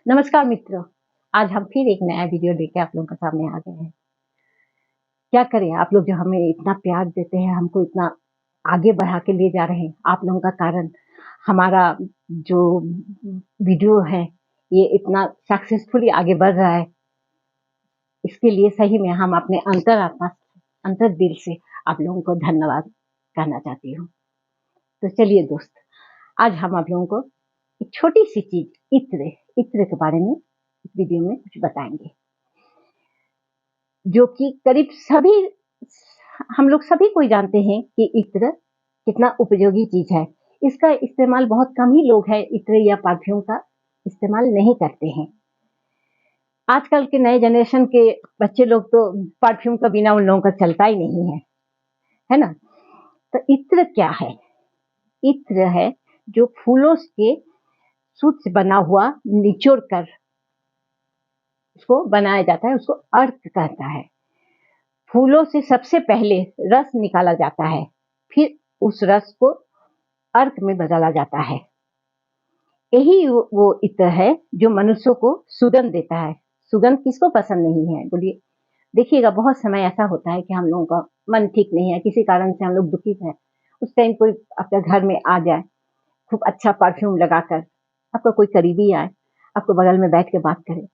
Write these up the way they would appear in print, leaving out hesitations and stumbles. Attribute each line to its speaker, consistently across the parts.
Speaker 1: नमस्कार मित्रों, आज हम फिर एक नया वीडियो लेके आप लोगों के सामने आ गए हैं। क्या करें, आप लोग जो हमें इतना प्यार देते हैं, हमको इतना आगे बढ़ा के ले जा रहे हैं, आप लोगों का कारण हमारा जो वीडियो है ये इतना सक्सेसफुली आगे बढ़ रहा है। इसके लिए सही में हम अपने अंतरात्मा अंतर दिल से आप लोगों को धन्यवाद कहना चाहती हूँ। तो चलिए दोस्त, आज हम आप लोगों को एक छोटी सी चीज इत्र के बारे में इस वीडियो में कुछ बताएंगे, जो कि करीब सभी हम लोग सभी कोई जानते हैं कि इत्र कितना उपयोगी चीज है। इसका इस्तेमाल बहुत कम ही लोग हैं, इत्र या परफ्यूम का इस्तेमाल नहीं करते हैं। आजकल के नए जनरेशन के बच्चे लोग तो परफ्यूम का बिना उन लोगों का चलता ही नहीं है, है ना। तो इत्र क्या है? इत्र है जो फूलों के सूत से बना हुआ निचोड़ कर उसको बनाया जाता है, उसको अर्क कहता है। फूलों से सबसे पहले रस निकाला जाता है, फिर उस रस को अर्क में बदला जाता है। यही वो इत्र है जो मनुष्यों को सुगंध देता है। सुगंध किसको पसंद नहीं है, बोलिए। देखिएगा, बहुत समय ऐसा होता है कि हम लोगों का मन ठीक नहीं है, किसी कारण से हम लोग दुखी हैं। उस टाइम कोई आपके घर में आ जाए, खूब अच्छा परफ्यूम लगाकर, आपका कोई करीबी आए, आपको बगल में बैठ के बात करे,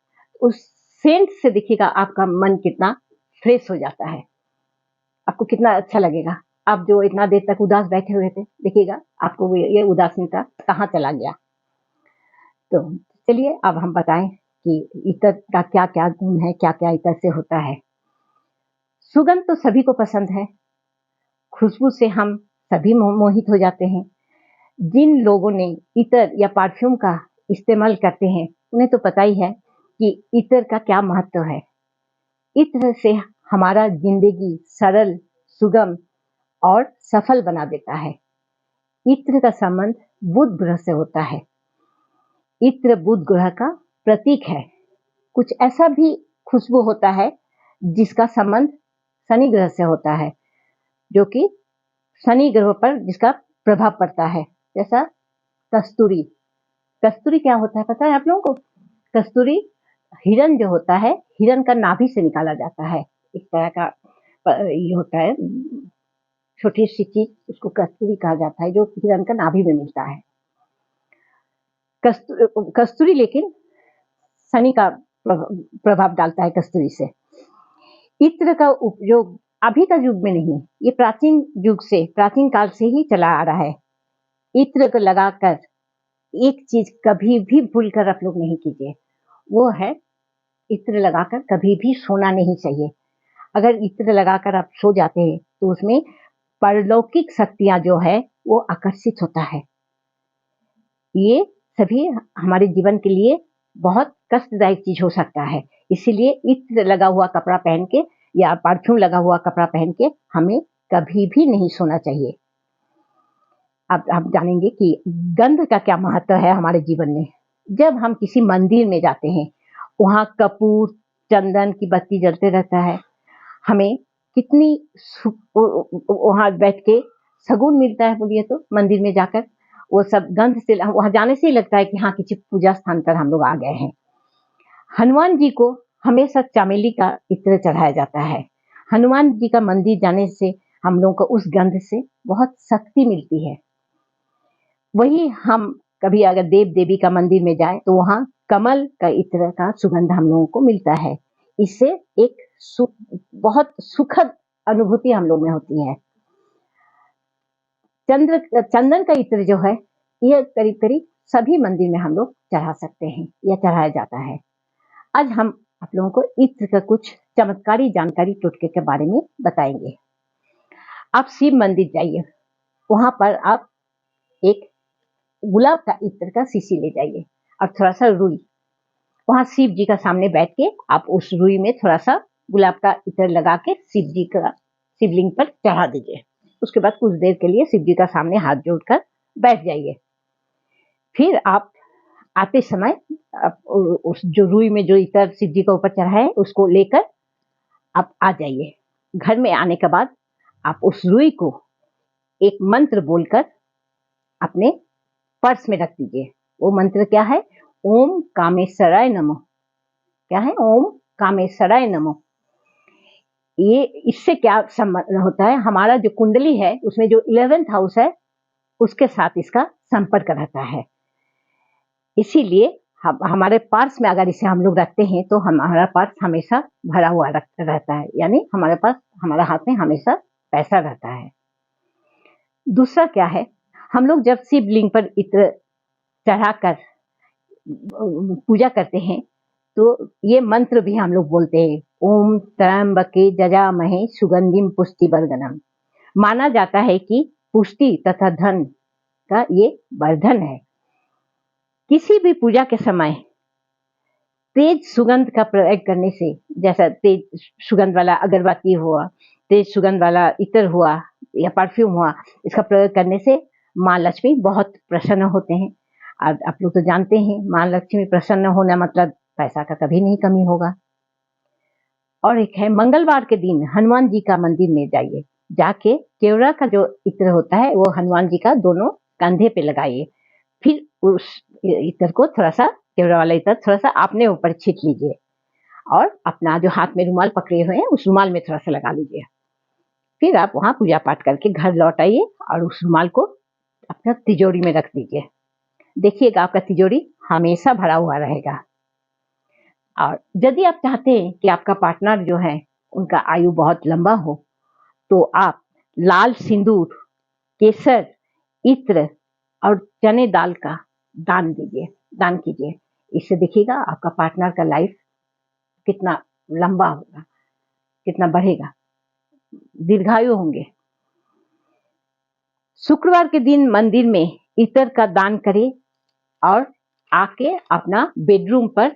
Speaker 1: उस सेंट से देखिएगा आपका मन कितना फ्रेश हो जाता है, आपको कितना अच्छा लगेगा। आप जो इतना देर तक उदास बैठे हुए थे, देखिएगा आपको ये उदासीनता कहाँ चला गया। तो चलिए अब हम बताएं कि इत्र का क्या क्या गुण है, क्या क्या इत्र से होता है। सुगंध तो सभी को पसंद है, खुशबू से हम सभी मोहित हो जाते हैं। जिन लोगों ने इत्र या परफ्यूम का इस्तेमाल करते हैं उन्हें तो पता ही है कि इत्र का क्या महत्व है। इत्र से हमारा जिंदगी सरल, सुगम और सफल बना देता है। इत्र का संबंध बुध ग्रह से होता है। इत्र बुध ग्रह का प्रतीक है। कुछ ऐसा भी खुशबू होता है जिसका संबंध शनि ग्रह से होता है, जो कि शनि ग्रह पर जिसका प्रभाव पड़ता है, जैसा कस्तूरी। कस्तूरी क्या होता है पता है आप लोगों को? कस्तूरी हिरण जो होता है, हिरण का नाभि से निकाला जाता है। इस तरह का ये होता है, छोटी सी चीज, उसको कस्तूरी कहा जाता है, जो हिरण का नाभि में मिलता है। कस्तूरी लेकिन शनि का प्रभाव डालता है कस्तूरी से। इत्र का उपयोग अभी का युग में नहीं, ये प्राचीन युग से, प्राचीन काल से ही चला आ रहा है। इत्र को लगाकर एक चीज कभी भी भूलकर आप लोग नहीं कीजिए, वो है इत्र लगाकर कभी भी सोना नहीं चाहिए। अगर इत्र लगाकर आप सो जाते हैं तो उसमें परलौकिक शक्तियां जो है वो आकर्षित होता है। ये सभी हमारे जीवन के लिए बहुत कष्टदायक चीज हो सकता है। इसीलिए इत्र लगा हुआ कपड़ा पहन के या परफ्यूम लगा हुआ कपड़ा पहन के हमें कभी भी नहीं सोना चाहिए। अब आप जानेंगे कि गंध का क्या महत्व है हमारे जीवन में। जब हम किसी मंदिर में जाते हैं, वहां कपूर, चंदन की बत्ती जलते रहता है, हमें कितनी वहां बैठ के सुकून मिलता है, बोलिए तो। मंदिर में जाकर वो सब गंध से, वहां जाने से ही लगता है कि हाँ, किसी पूजा स्थान पर हम लोग आ गए हैं। हनुमान जी को हमेशा चमेली का इत्र चढ़ाया जाता है। हनुमान जी का मंदिर जाने से हम लोगों को उस गंध से बहुत शक्ति मिलती है। वही हम कभी अगर देव देवी का मंदिर में जाए तो वहां कमल का इत्र का सुगंध हम लोगों को मिलता है। इससे एक बहुत सुखद अनुभूति हम लोग में होती है। चंदन का इत्र जो है, यह करीब करीब सभी मंदिर में हम लोग चढ़ा सकते हैं या चढ़ाया जाता है। आज हम आप लोगों को इत्र का कुछ चमत्कारी जानकारी टोटके के बारे में बताएंगे। आप शिव मंदिर जाइए, वहां पर आप एक गुलाब का इत्र का शीशी ले जाइए और थोड़ा सा रुई, वहां शिव जी का सामने बैठ के आप उस रुई में थोड़ा सा गुलाब का इत्र लगा के शिव जी का शिवलिंग पर चढ़ा दीजिए। उसके बाद कुछ देर के लिए शिव जी का सामने हाथ जोड़कर बैठ जाइए। फिर आप आते समय आप उस जो रुई में जो इत्र शिव जी का ऊपर चढ़ा है उसको लेकर आप आ जाइए। घर में आने के बाद आप उस रुई को एक मंत्र बोलकर अपने पर्स में रख दीजिए। वो मंत्र क्या है? ओम कामेश्वराय नमः। क्या है? ओम कामेश्वराय नमः। ये इससे क्या संबंध होता है? हमारा जो कुंडली है उसमें जो 11th हाउस है उसके साथ इसका संपर्क रहता है। इसीलिए हमारे पर्स में अगर इसे हम लोग रखते हैं तो हमारा पर्स हमेशा भरा हुआ रहता है, यानी हमारे पास, हमारा हाथ में हमेशा पैसा रहता है। दूसरा क्या है, हम लोग जब शिवलिंग पर इत्र चढ़ाकर पूजा करते हैं तो ये मंत्र भी हम लोग बोलते हैं, ओम त्र्यंबके जजामहे सुगंधिम पुष्टिवर्धनम। माना जाता है कि पुष्टि तथा धन का ये वर्धन है। किसी भी पूजा के समय तेज सुगंध का प्रयोग करने से, जैसा तेज सुगंध वाला अगरबत्ती हुआ, तेज सुगंध वाला इत्र हुआ या परफ्यूम हुआ, इसका प्रयोग करने से माँ लक्ष्मी बहुत प्रसन्न होते हैं। आप लोग तो जानते हैं, माँ लक्ष्मी प्रसन्न होना मतलब पैसा का कभी नहीं कमी होगा। और एक है, मंगलवार के दिन हनुमान जी का मंदिर में जाइए, जाके केवड़ा का जो इत्र होता है वो हनुमान जी का दोनों कंधे पे लगाइए, फिर उस इत्र को थोड़ा सा, केवड़ा वाला इत्र थोड़ा सा अपने ऊपर छीट लीजिए और अपना जो हाथ में रुमाल पकड़े हुए हैं उस रुमाल में थोड़ा सा लगा लीजिए। फिर आप वहां पूजा पाठ करके घर लौट आइए और उस रुमाल को अपना तिजोरी में रख दीजिए। देखिएगा आपका तिजोरी हमेशा भरा हुआ रहेगा। और यदि आप चाहते हैं कि आपका पार्टनर जो है उनका आयु बहुत लंबा हो, तो आप लाल सिंदूर, केसर, इत्र और चने दाल का दान कीजिए। इससे देखिएगा आपका पार्टनर का लाइफ कितना लंबा होगा, कितना बढ़ेगा, दीर्घायु होंगे। शुक्रवार के दिन मंदिर में इत्र का दान करें और आके अपना बेडरूम पर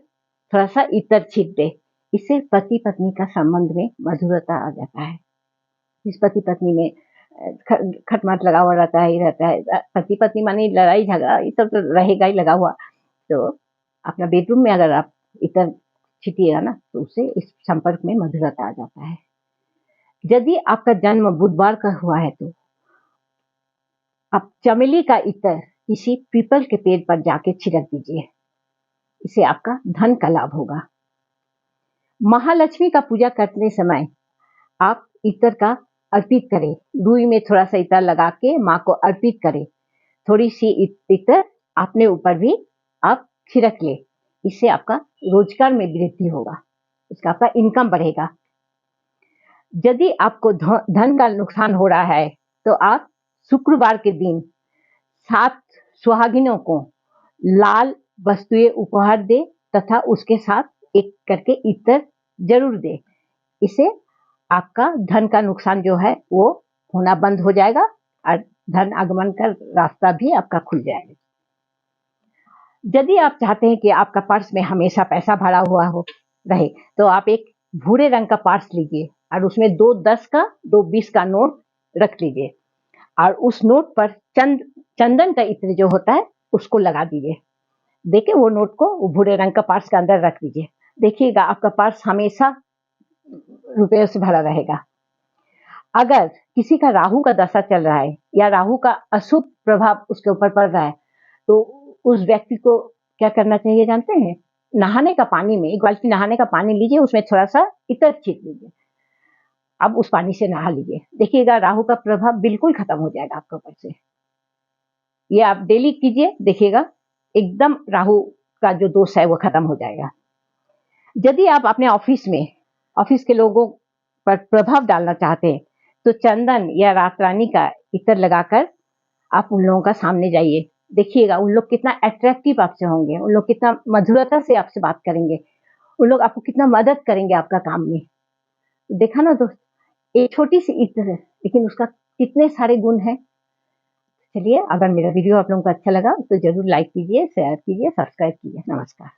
Speaker 1: थोड़ा सा इत्र छीट दे। इससे पति पत्नी का संबंध में मधुरता आ जाता है। इस पति पत्नी में खटमट लगा हुआ रहता है, पति पत्नी माने लड़ाई झगड़ा ये सब तो रहेगा ही लगा हुआ। तो अपना बेडरूम में अगर आप इत्र छीटिएगा ना तो उससे इस संपर्क में मधुरता आ जाता है। यदि आपका जन्म बुधवार का हुआ है तो आप चमेली का इत्र किसी पीपल के पेड़ पर जाके छिड़क दीजिए, इससे आपका धन का लाभ होगा। महालक्ष्मी का पूजा करने समय आप इत्र का अर्पित करें, रुई में थोड़ा सा इत्र लगा के माँ को अर्पित करें। थोड़ी सी इत्र अपने ऊपर भी आप छिड़क ले, इससे आपका रोजगार में वृद्धि होगा, इसका आपका इनकम बढ़ेगा। यदि आपको धन का नुकसान हो रहा है तो आप शुक्रवार के दिन 7 सुहागिनों को लाल वस्तुएं उपहार दे तथा उसके साथ एक करके इत्र जरूर दे। इससे आपका धन का नुकसान जो है वो होना बंद हो जाएगा और धन आगमन का रास्ता भी आपका खुल जाएगा। यदि आप चाहते हैं कि आपका पर्स में हमेशा पैसा भरा हुआ हो रहे तो आप एक भूरे रंग का पर्स लीजिए और उसमें 2 10 का 2 20 का नोट रख लीजिए और उस नोट पर चंदन का इत्र जो होता है उसको लगा दीजिए। देखिए वो नोट को वो भूरे रंग का पर्स के अंदर रख दीजिए, देखिएगा आपका पर्स हमेशा रुपयों से भरा रहेगा। अगर किसी का राहु का दशा चल रहा है या राहु का अशुभ प्रभाव उसके ऊपर पड़ रहा है तो उस व्यक्ति को क्या करना चाहिए जानते हैं? नहाने का पानी में, एक बाल्टी नहाने का पानी लीजिए, उसमें थोड़ा सा इत्र छीट लीजिए, अब उस पानी से नहा लीजिए, देखिएगा राहु का प्रभाव बिल्कुल खत्म हो जाएगा आपके ऊपर से। ये आप डेली कीजिए, देखिएगा एकदम राहु का जो दोष है वो खत्म हो जाएगा। यदि आप अपने ऑफिस के लोगों पर प्रभाव डालना चाहते हैं तो चंदन या रात रानी का इत्र लगाकर आप उन लोगों का सामने जाइए, देखिएगा उन लोग कितना अट्रैक्टिव आपसे होंगे, उन लोग कितना मधुरता से आपसे बात करेंगे, उन लोग आपको कितना मदद करेंगे आपका काम में। देखा ना दोस्त, एक छोटी सी इत्र है लेकिन उसका कितने सारे गुण हैं। चलिए, अगर मेरा वीडियो आप लोगों को अच्छा लगा तो जरूर लाइक कीजिए, शेयर कीजिए, सब्सक्राइब कीजिए। नमस्कार।